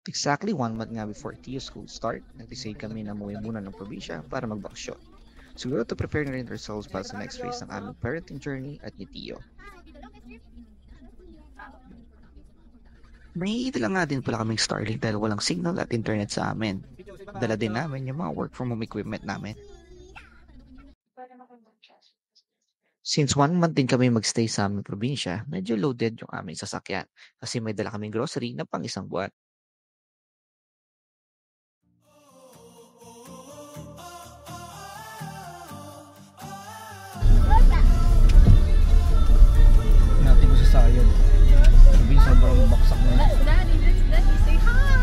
Exactly 1 month nga before TU school start, nag-decide kami na umuwi muna ng probinsya para magbakasyon. Siguro to prepare na rin ourselves para sa next phase ng aming parenting journey at ni Tio. May lang nga din pala kaming Starlink dahil walang signal at internet sa amin. Dala din namin yung mga work from home equipment namin. Since 1 month din kami magstay sa aming probinsya, medyo loaded yung aming sasakyan kasi may dala kaming grocery na pang isang buwan. Natin ko sa sayad. Sabi sobrang baksak na. Let's Daddy, say hi!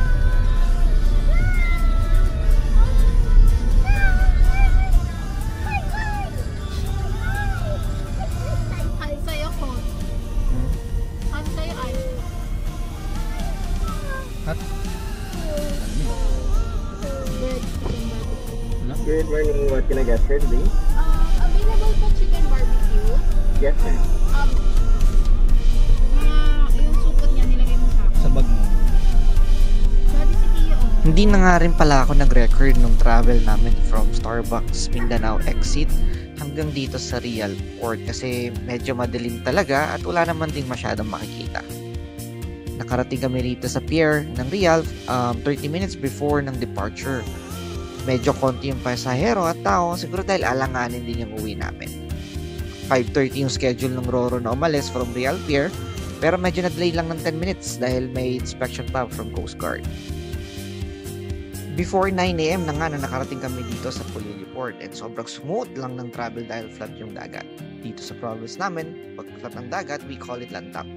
Hi sa'yo ko. Hmm? Hi sa'yo ay. At Good. wala. Good morning. What can I get for today? Available po chicken barbecue. Yes, sir. Yung supot niya nilagay mo sa akin. Sa bag mo. Daddy si Tio. Hindi na nga rin pala ako nag-record nung travel namin from Starbucks Mindanao exit hanggang dito sa Real Port kasi medyo madilim talaga at wala naman din masyadong makikita. Nakarating kami rito sa pier ng Real 30 minutes before ng departure. Medyo konti yung pasahero at tao siguro dahil alanganin din yung uwi namin. 5:30 yung schedule ng Roro na umalis from Real Pier pero medyo na-delay lang ng 10 minutes dahil may inspection pa from Coast Guard. Before 9 a.m. na nga na nakarating kami dito sa Pulili Port and sobrang smooth lang ng travel dahil flat yung dagat. Dito sa province namin, pag flat ng dagat, we call it lantap.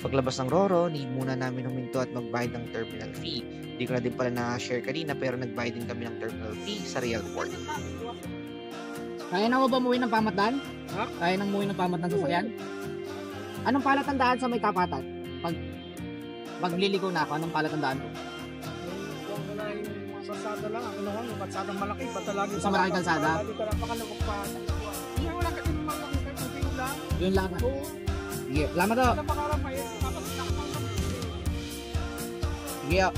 Paglabas ng Roro, need muna namin huminto at magbayad ng terminal fee. Hindi ko na din pala na-share kanina pero nagbayad din kami ng terminal fee sa Real Port. Kaya na mo ba umuwi ng Pamatdan? Ha? Kaya nang umuwi ng Pamatdan sa sasakyan? Anong palatandaan sa may tapatan? Pagliligo na ako, anong palatandaan ko? Huwag mo na yung kalsada lang. Ano lang, yung kalsadang malaki. Basta lagi Sa malaking kalsada? Lagi ka lang makalabog pa. Hindi mo lang kasi malaki. Kunti lang. Yun lang. Sige, salamat to. Ano makaramay? Tapos nakakang Sige, oh.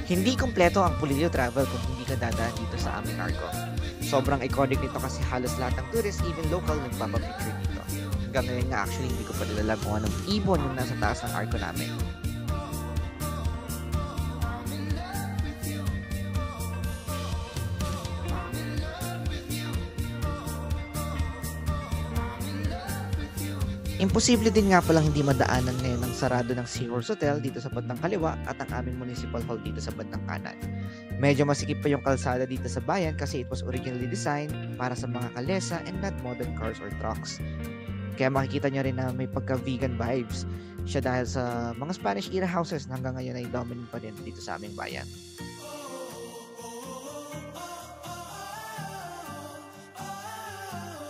Hindi kompleto ang Pulilio travel kung hindi ka dadaan dito sa aming Arco. Sobrang iconic nito kasi halos lahat ng tourists, even local, nagpapapicture dito. Hanggang ngayon nga actually hindi ko pa nalala kung anong ibon yung nasa taas ng Arco namin. Imposible din nga palang hindi madaanan ngayon ang sarado ng Seahorse Hotel dito sa bandang kaliwa at ang aming municipal hall dito sa bandang kanan. Medyo masikip pa yung kalsada dito sa bayan kasi it was originally designed para sa mga kalesa and not modern cars or trucks. Kaya makikita nyo rin na may pagka-vegan vibes siya dahil sa mga Spanish era houses na hanggang ngayon ay dominant pa din dito sa aming bayan.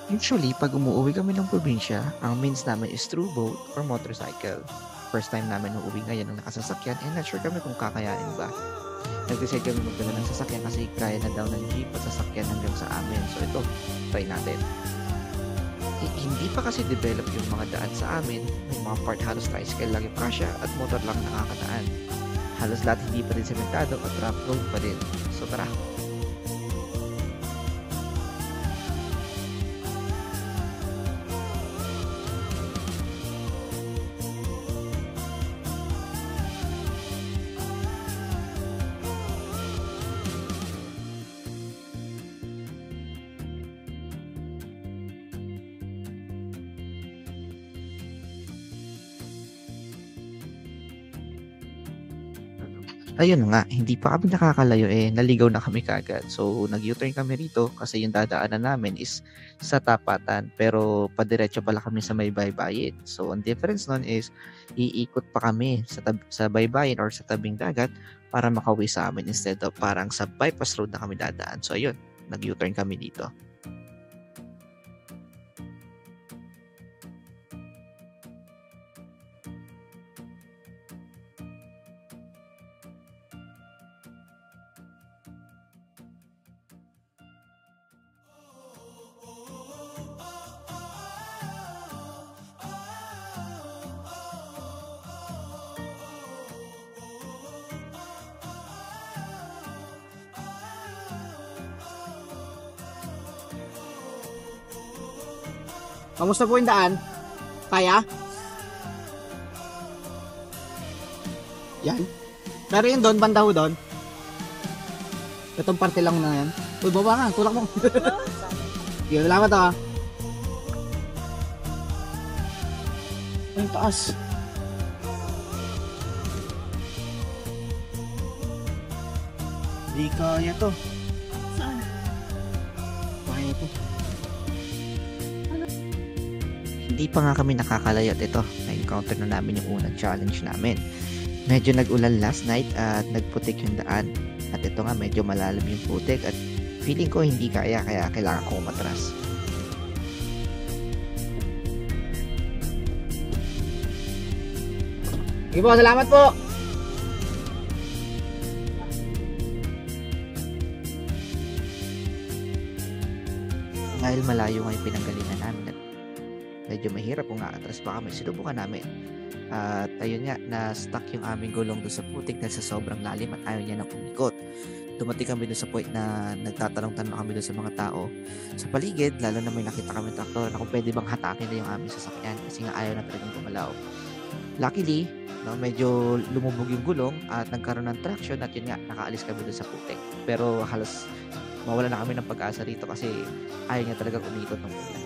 Usually, pag umuwi kami ng probinsya, ang means namin is through boat or motorcycle. First time namin uuwi ngayon ng nakasasakyan and not sure kami kung kakayanin ba. Nag-decide kami magdala ng sasakyan kasi kaya na daw ng jeep at sasakyan hanggang sa amin. So ito, try natin. Hindi pa kasi develop yung mga daan sa amin. May mga part halos tricycle lang yung kasya at motor lang nakakadaan. Halos lahat hindi pa rin sementado at rough road pa rin. So tara, ayun nga, hindi pa kami nakakalayo naligaw na kami kagad. So, nag-U-turn kami rito kasi yung dadaanan namin is sa tapatan pero padiretso pala kami sa may baybayin. So, ang difference nun is iikot pa kami sa baybayin or sa tabing dagat para makauwi sa amin instead of parang sa bypass road na kami dadaan. So, ayun, nag-U-turn kami dito. Kamusta po yung daan? Kaya? Yan. Pero yun doon, banda ho doon. Itong parte lang na yan. Uy, baba ka. Tulak mo. Yun, salamat ah. Ay, taas. Di kaya to. Saan? Kaya to. Hindi pa nga kami nakakalayat ito. Na-encounter na namin yung unang challenge namin. Medyo nag-ulan last night at nagputik yung daan. At ito nga medyo malalim yung putik at feeling ko hindi kaya kailangan ko umatras. Sige po, salamat po. Dahil malayo nga yung pinanggalingan namin at medyo mahirap kung aatras pa kami, sinubukan namin. At ayun nga, na-stuck yung aming gulong doon sa putik dahil sa sobrang lalim at ayaw niya nang umikot. Dumating kami doon sa point na nagtatanong-tanong kami doon sa mga tao sa paligid, lalo na may nakita kami traktor na kung pwede bang hatakin na yung aming sasakyan kasi nga ayaw na talagang gumalaw. Luckily, no, medyo lumubog yung gulong at nagkaroon ng traction at yun nga, nakaalis kami doon sa putik. Pero halos mawala na kami ng pag-asa rito kasi ayaw niya talagang umikot ng ulan.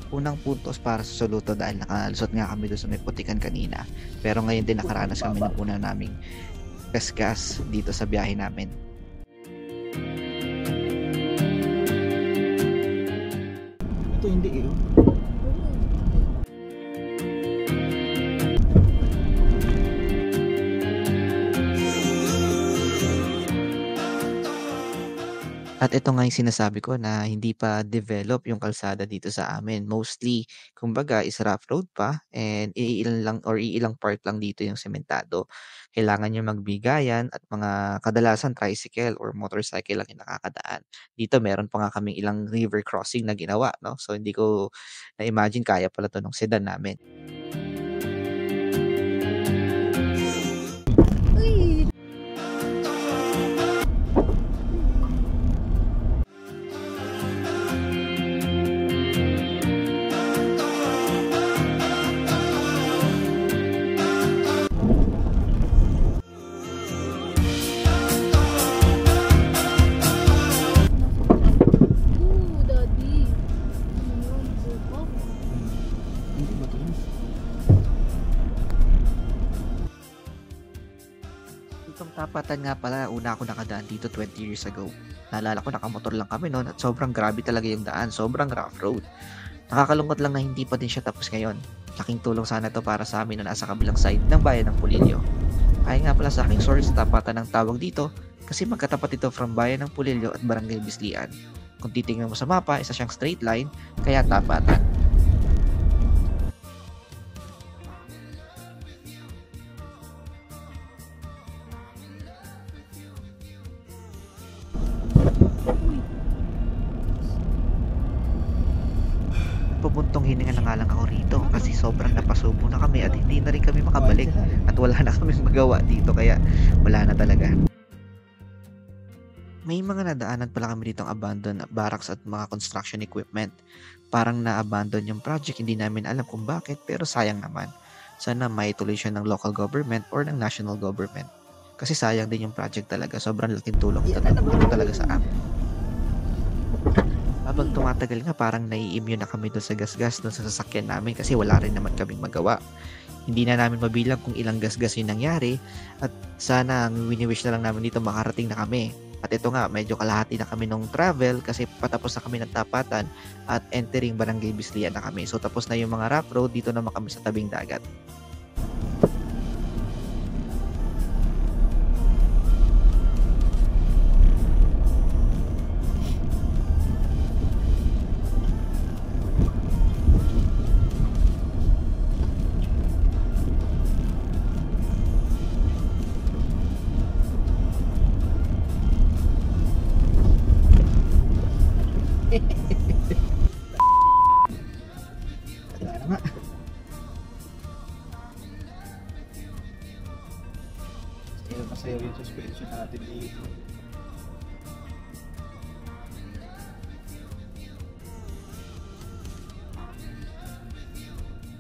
Unang puntos para sa soluto dahil nakalusot nga kami doon sa may putikan kanina. Pero ngayon din nakaranas kami ng una naming gas dito sa biyahe namin. Ito hindi eh. At ito nga yung sinasabi ko na hindi pa develop yung kalsada dito sa amin. Mostly, kumbaga, is rough road pa and iilan lang or iilang part lang dito yung sementado. Kailangan nyo magbigayan at mga kadalasan tricycle or motorcycle lang yung nakakadaan. Dito meron pa nga kaming ilang river crossing na ginawa, no? So hindi ko na-imagine kaya pala to nung sedan namin. Uy! Ooh, daddy. Ano yun? Buko? Hindi ba ito yun? Itong tapatan nga pala, una ako nakadaan dito 20 years ago. Naalala ko nakamotor lang kami noon at sobrang grabe talaga yung daan, sobrang rough road. Nakakalungkot lang na hindi pa din siya tapos ngayon. Laking tulong sana to para sa amin na nasa kabilang side ng bayan ng Pulilio. Kaya nga pala sa aking source, tapatan ng tawag dito kasi magkatapat ito from bayan ng Pulilio at Barangay Bislian. Kung titingnan mo sa mapa, isa siyang straight line, kaya tapatan. Nagpapuntong hininga na nga lang ako rito kasi sobrang napasubo na kami at hindi na rin kami makabalik at wala na kaming magawa dito kaya wala na talaga. May mga nadaanan pala kami ditong abandoned barracks at mga construction equipment. Parang na-abandon yung project, hindi namin alam kung bakit pero sayang naman. Sana maituloy siya ng local government or ng national government. Kasi sayang din yung project talaga, sobrang laking tulong ito talaga sa amin. Habang tumatagal nga parang nai-immune na kami doon sa gasgas doon sa sasakyan namin kasi wala rin naman kaming magawa. Hindi na namin mabilang kung ilang gasgas yung nangyari at sana ang wini-wish na lang namin dito makarating na kami. At ito nga, medyo kalahati na kami nung travel kasi patapos na kami ng tapatan at entering Barangay Bislian na kami. So tapos na yung mga rough road, dito naman kami sa tabing dagat. Masayaw yung suspension natin dito.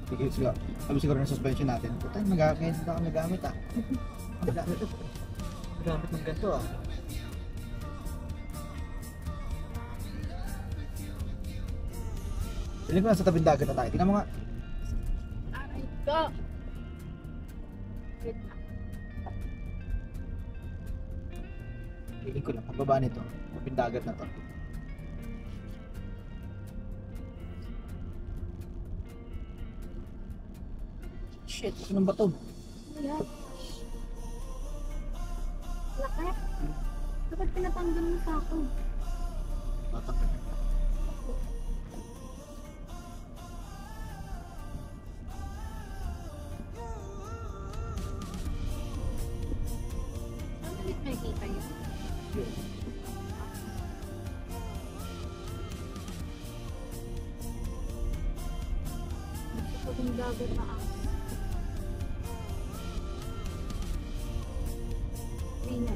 Sige, sige. Sabi siguro ng suspension natin. Puta, ngayon na kami gamit ah. Gamit ng ganito ah. Piling ko nasa tabing dagat na tayo. Tingnan mo nga. Aray ko. Wait lang. Piling ko lang. Pagbaba nito. Tabing dagat na to. Shit, ano ba to? Ayan. Laki. Dapat pinatanggal mo sa akin. Saan ulit nakikita yun? Gusto ko yung dagat na ako. Tina.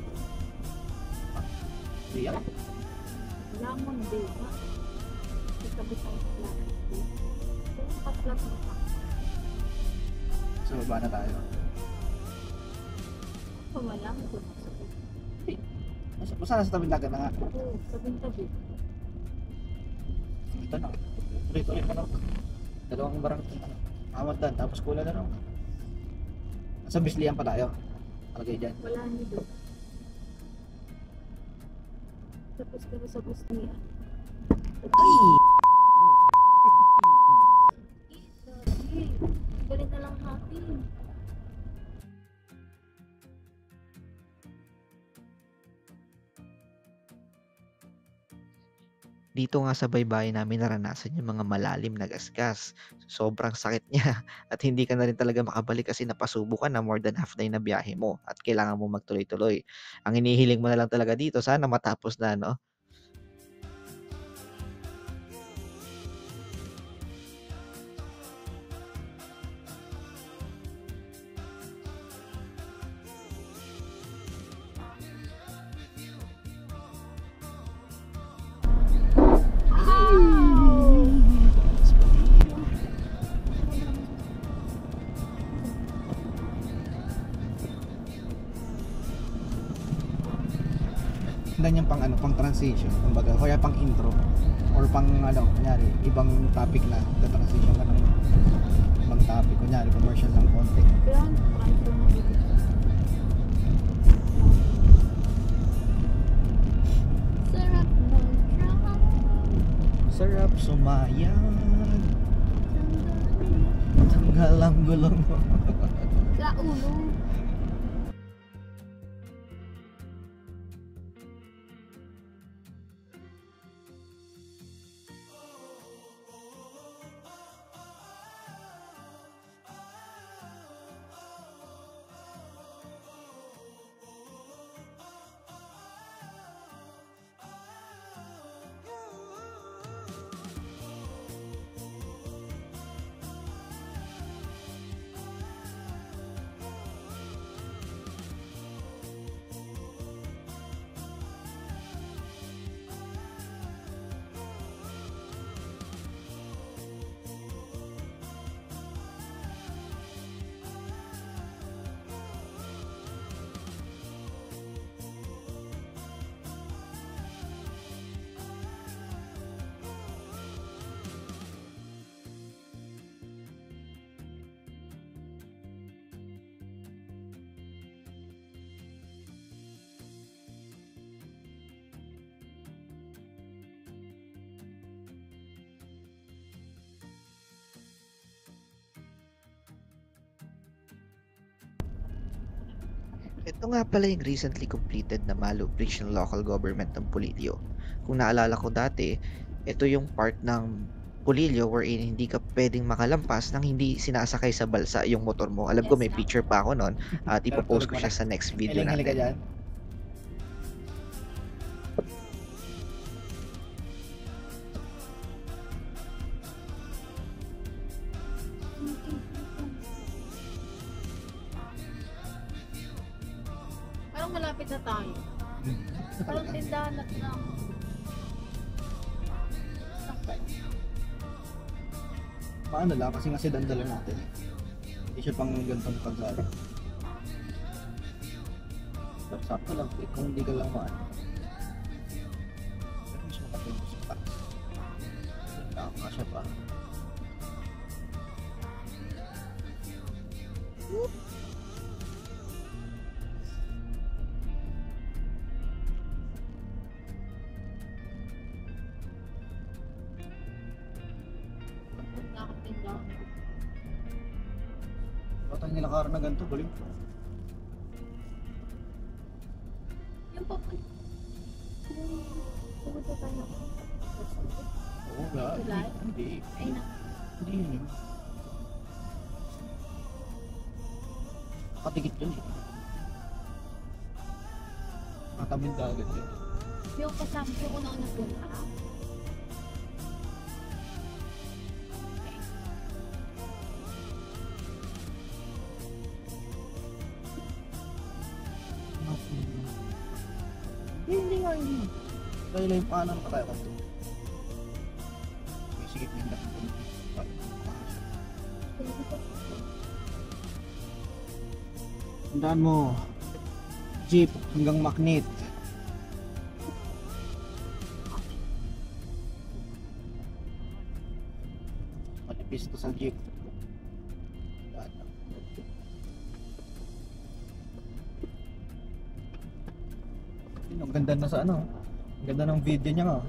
Riyan? Lamon day ba? Itabi sa flat. Kung pa-flat mo pa. So, baba na tayo. Pamalang ko. Basta nasa tabing dagat na nga. Oo, sabing-tabi. Ito na. Tuloy-tuloy pa na. Dalawang barang. Amadan, tapos kula na lang. Nasa Bislian pa tayo. Palagay dyan. Wala niyo doon. Tapos kami sa Bosnia. Ay! Dali. Galit na lang natin. Dito nga sa baybayin namin naranasan yung mga malalim na gasgas. Sobrang sakit niya at hindi ka na rin talaga makabalik kasi napasubo ka na more than half na yung nabiyahe mo at kailangan mo magtuloy-tuloy. Ang inihiling mo na lang talaga dito, sana matapos na, no? Hindi yung pang ano, pang transition, kumbaga, kaya pang intro or pang ano, kunyari, ibang topic na transition ka ng ibang topic, kunyari, commercial ng konti. Kaya, transfer mo dito. Sarap ng trabaho. Sarap sumayag, tanggal ang gulong mo. Sa ulo. Ito nga pala yung recently completed na Malu Bridge ng local government ng Pulilio. Kung naalala ko dati, ito yung part ng Pulilio wherein hindi ka pwedeng makalampas nang hindi sinasakay sa balsa yung motor mo. Alam ko Yes, may ma'am. picture pa ako nun at Pero ipopost tulog ko mo siya na. sa next video Hiling-hili ka natin. dyan. Parang malapit na tayo. Parang tindahan na lang. Paano lang, kasi nga sedan dala natin. Hindi siya pang gantong kalsada. Pero sakto lang, kung hindi ka lang maano. Pero mas makatulog sa taas. Nakakasya pa. Nakatindahan. Bata nila karo na ganito, galing. Yung papunta. Pumunta tayo. Oo, wala. July? Hindi. Ay na. Hindi yun. Katikit yun eh. Katamid agad yun. Yung kasama yung una-una punta. Hindi nga, hindi. Dahil lang yung paanan pa tayo kanto. May sigit na yung dati. Tandaan mo, jeep hanggang magnet. Manipis to sa jeep. Tandaan lang. Yun, ang ganda na sa ano. Ang ganda ng video niya nga.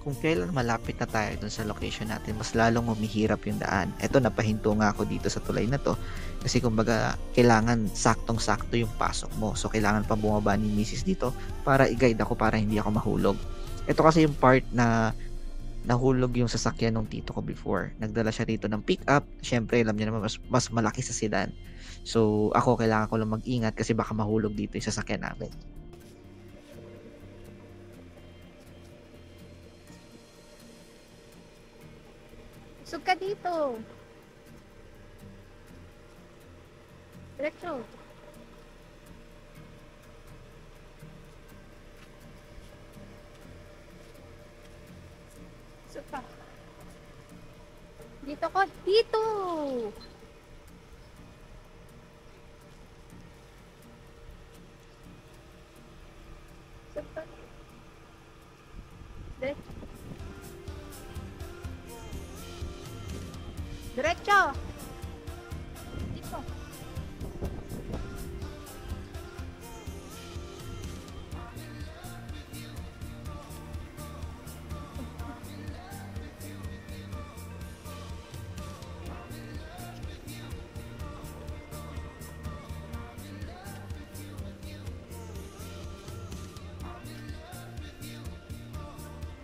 Kung kailan malapit na tayo dun sa location natin, mas lalong humihirap yung daan. Eto, napahinto nga ako dito sa tulay na to. Kasi kumbaga, kailangan saktong-sakto yung pasok mo. So, kailangan pa bumaba ni Mrs. dito para i-guide ako para hindi ako mahulog. Ito kasi yung part na nahulog yung sasakyan ng tito ko before. Nagdala siya rito ng pick-up. Syempre, alam niyo naman, mas malaki sa sedan. So, ako kailangan ko lang mag-ingat kasi baka mahulog dito yung sasakyan namin. Sug ka dito. Diretso. Supa. Dito ko. Dito! Supa. Diretso. Diretso! Dito.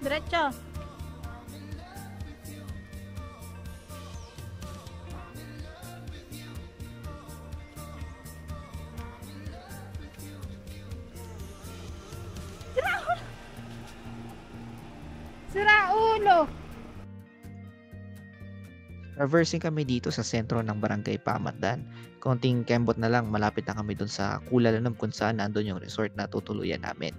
Diretso. Sira ulo. Traversing kami dito sa sentro ng Barangay Pamatdan. Konting kembot na lang, malapit na kami dun sa Kulalanam kung saan nandun yung resort na tutuluyan namin.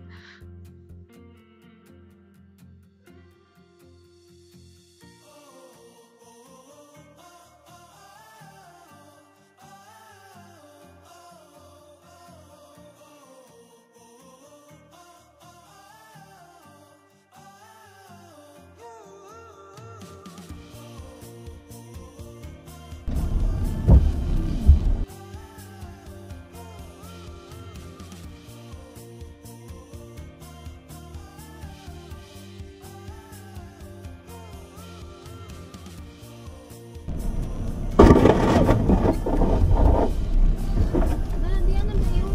Diyan na ba yun?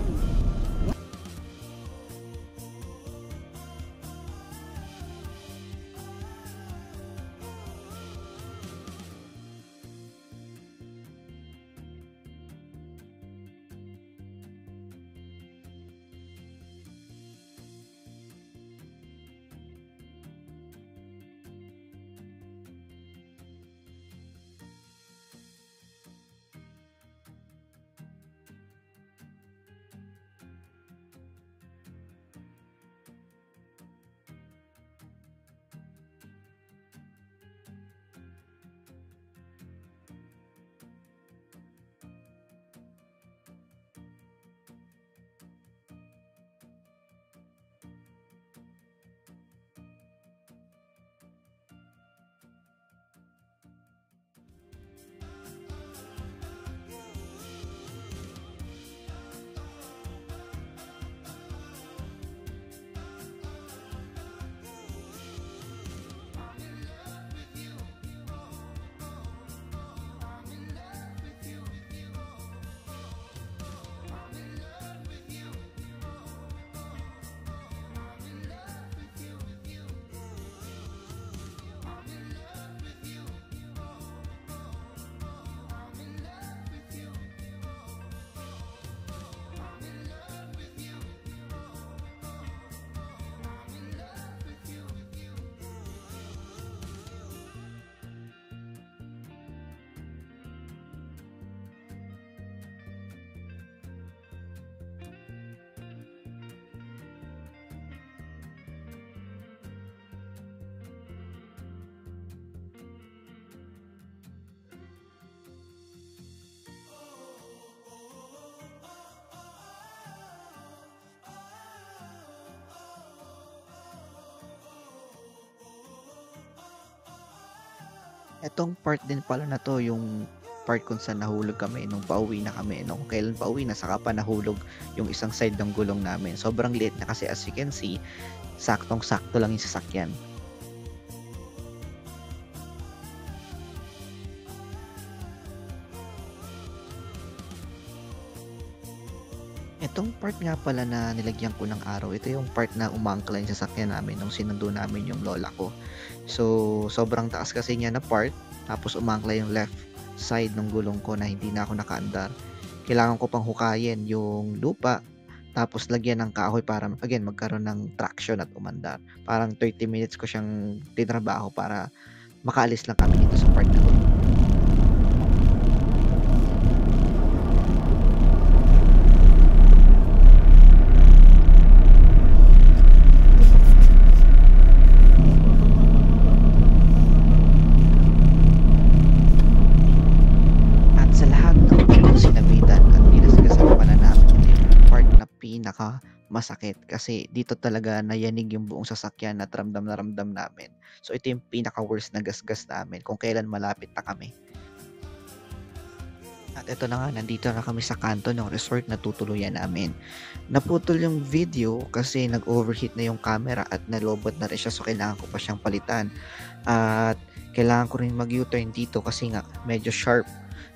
Etong part din pala na to, yung part kung saan nahulog kami nung pauwi na kami. No? Kung kailan pauwi na, saka pa nahulog yung isang side ng gulong namin. Sobrang liit na kasi as you can see, saktong-sakto lang yung sasakyan. Itong part nga pala na nilagyan ko ng araw, ito yung part na umangkla yung sasakyan namin nung sinundo namin yung lola ko. So, sobrang taas kasi niya na part, tapos umangkla yung left side ng gulong ko na hindi na ako nakaandar. Kailangan ko pang hukayin yung lupa, tapos lagyan ng kahoy para, again, magkaroon ng traction at umandar. Parang 30 minutes ko siyang tinrabaho para makaalis lang kami dito sa part na to. pinaka masakit kasi dito talaga nayanig yung buong sasakyan at ramdam na ramdam namin. So ito yung pinaka worst na gasgas namin kung kailan malapit na kami. At ito na nga, nandito na kami sa kanto ng resort na tutuluyan namin. Naputol yung video kasi nag-overheat na yung camera at nalobot na rin siya, so kailangan ko pa siyang palitan. At kailangan ko rin mag-U-turn dito kasi nga medyo sharp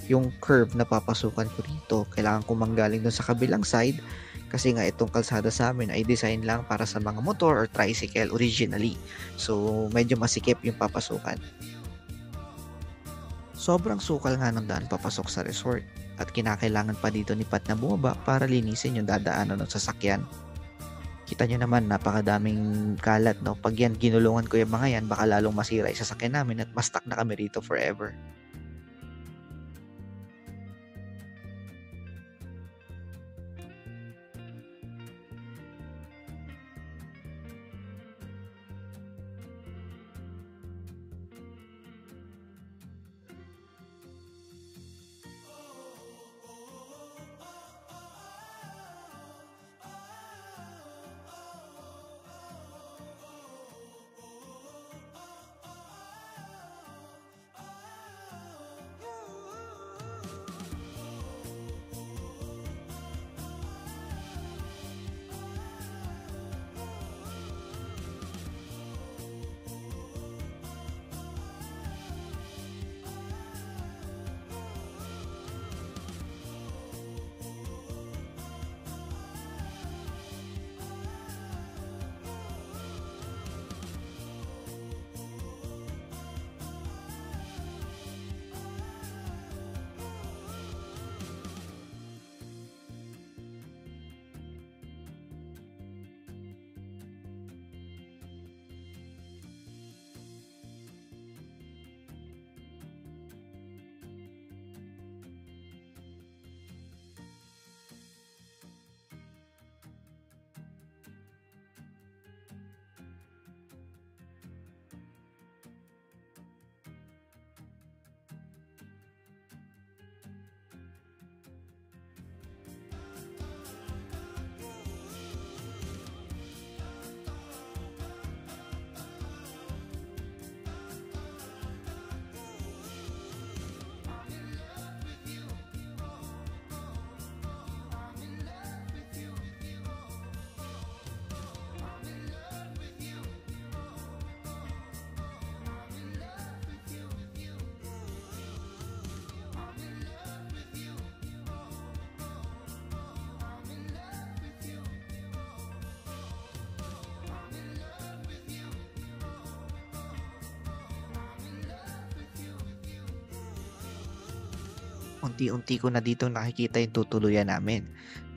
yung curve na papasukan ko dito. Kailangan ko manggaling dun sa kabilang side kasi nga itong kalsada sa amin ay design lang para sa mga motor or tricycle originally. So medyo masikip yung papasukan. Sobrang sukal nga ng daan papasok sa resort at kinakailangan pa dito ni Pat na bumaba para linisin yung dadaanan ng sasakyan. Kita nyo naman, napakadaming kalat, no? Pag yan ginulungan ko yung mga yan, baka lalong masira yung sasakyan namin at ma-stuck na kami rito forever. Unti-unti ko na dito nakikita yung tutuluyan namin.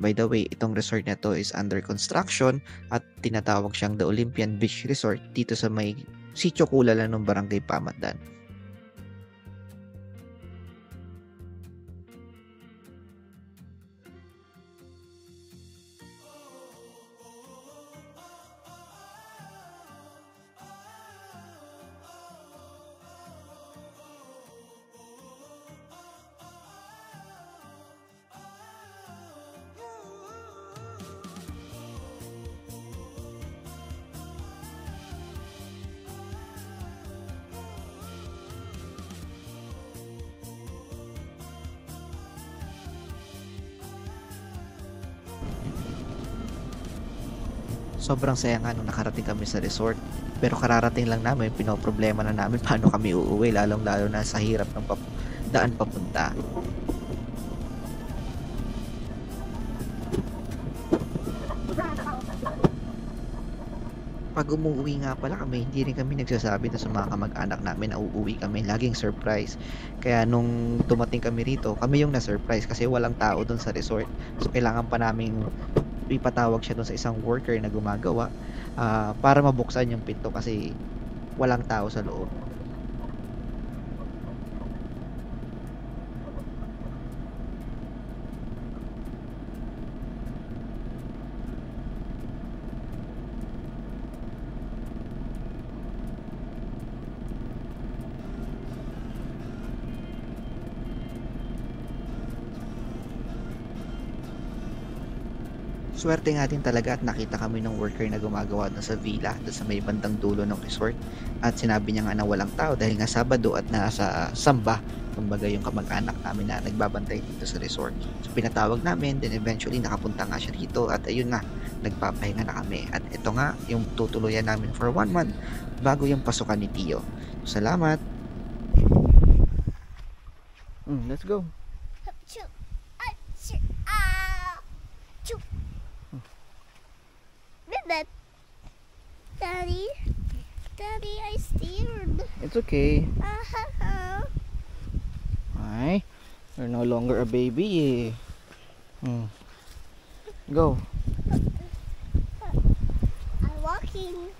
By the way, itong resort na to is under construction at tinatawag siyang The Olympian Beach Resort dito sa may Sitio Kulala ng Barangay Pamatdan. Sobrang saya nga nung nakarating kami sa resort. Pero kararating lang namin, pinoproblema na namin paano kami uuwi, lalong-lalo na sa hirap ng daan papunta. Pag umuwi nga pala kami, hindi rin kami nagsasabi na sa mga kamag-anak namin na uuwi kami. Laging surprise. Kaya nung dumating kami rito, kami yung na-surprise kasi walang tao dun sa resort. So kailangan pa namin ipatawag siya dun sa isang worker na gumagawa para mabuksan yung pinto kasi walang tao sa loob. Swerte nga din talaga at nakita kami ng worker na gumagawa na sa villa doon sa may bandang dulo ng resort. At sinabi niya nga na walang tao dahil nga Sabado at nasa samba, kumbaga yung kamag-anak namin na nagbabantay dito sa resort. So pinatawag namin, then eventually nakapunta nga siya dito at ayun nga, nagpapahinga na kami. At ito nga yung tutuluyan namin for 1 month bago yung pasukan ni Tio. Salamat! Let's go! That Daddy, I steered. It's okay. Ay, you're no longer a baby Go. I'm walking.